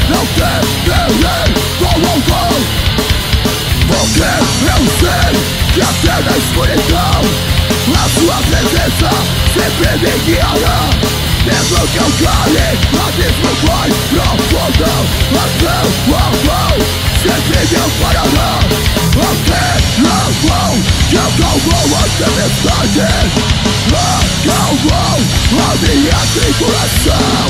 não temerei com porque eu sei que até na escuridão a sua presença sempre me guiará. Mesmo que eu caia, abismo mais profundo, até o amor sempre me amparará. Até a mão que acalmou a tempestade, acalmou a minha tribulação.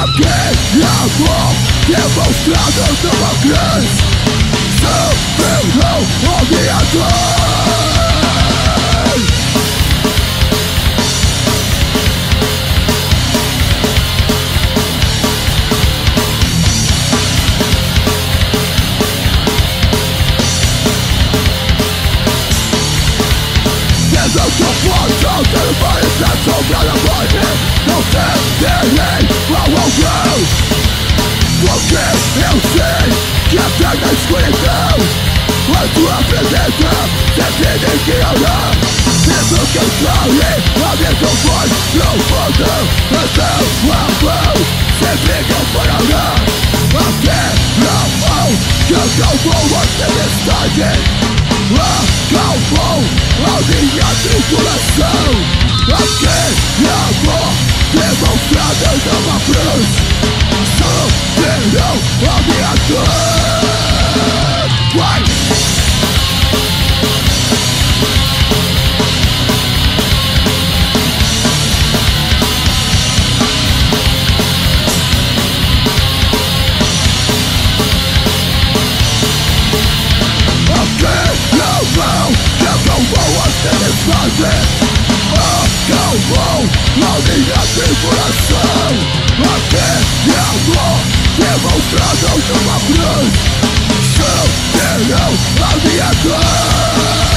Aquele amor demonstrado numa cruz superou a minha dor. Mesmo que eu possa ter uma impressão pela morte, não temerei ao alguém, porque eu sei que até na escuridão a tua presença sempre me guiará. Mesmo que eu caia, a mesma voz profundo, até o amor sempre me amparará. Até a mão que acalmou a tempestade, acalmou a minha tribulação. Aquele amor demonstrado numa cruz superou a minha dor. Vai! Acalmou a tempestade, acalmou a minha tribulação. Aquele amor demonstrado numa cruz superou a minha dor.